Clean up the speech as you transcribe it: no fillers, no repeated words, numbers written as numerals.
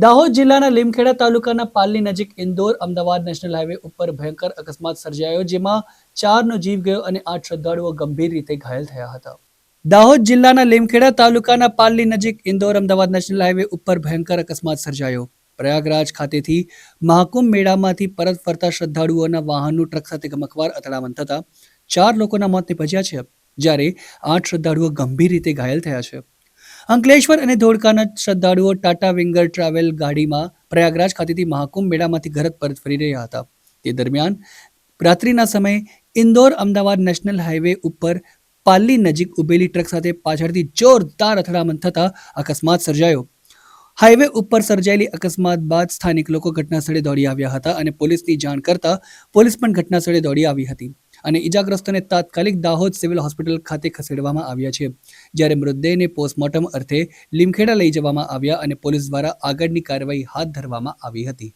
દાહોદ જિલ્લાના લીમખેડા તાલુકાના પાલની નજીક ઇન્દોર અમદાવાદ નેશનલ હાઈવે ઉપર ભયંકર અકસ્માત સર્જાયો, જેમાં 4નો જીવ ગયો અને 8 શ્રદ્ધાળુઓ ગંભીર રીતે ઘાયલ થયા હતા. દાહોદ જિલ્લાના લીમખેડા તાલુકાના પાલની નજીક ઇન્દોર અમદાવાદ નેશનલ હાઈવે ઉપર ભયંકર અકસ્માત સર્જાયો. પ્રયાગરાજ ખાતેથી મહાકુંભ મેળામાંથી પરત ફરતા શ્રદ્ધાળુઓના વાહનનું ટ્રક સાથે ગમખ્વાર અથડામણ થતા 4 લોકોના મોત નિપજ્યા છે, જ્યારે 8 શ્રદ્ધાળુઓ ગંભીર રીતે ઘાયલ થયા છે. અંકલેશ્વર અને ધોળકાના શ્રદ્ધાળુઓ ટાટા વિંગર ટ્રાવેલ ગાડીમાં પ્રયાગરાજ ખાતેથી મહાકુંભ મેળામાંથી ઘર પરત ફરી રહ્યા હતા. તે દરમિયાન રાત્રિના સમયે ઇન્દોર અમદાવાદ નેશનલ હાઈવે ઉપર પાલ્લી નજીક ઉભેલી ટ્રક સાથે પાછળથી જોરદાર અથડામણ થતા અકસ્માત સર્જાયો. હાઈવે ઉપર સર્જાયેલી અકસ્માત બાદ સ્થાનિક લોકો ઘટનાસ્થળે દોડી આવ્યા હતા અને પોલીસની જાણ કરતા પોલીસ પણ ઘટનાસ્થળે દોડી આવી હતી અને ઈજાગ્રસ્તોને તાત્કાલિક દાહોદ સિવિલ હોસ્પિટલ ખાતે ખસેડવામાં આવ્યા છે, જ્યારે મૃતદેહને પોસ્ટમોર્ટમ અર્થે લીમખેડા લઈ જવામાં આવ્યા અને પોલીસ દ્વારા આગળની કાર્યવાહી હાથ ધરવામાં આવી હતી.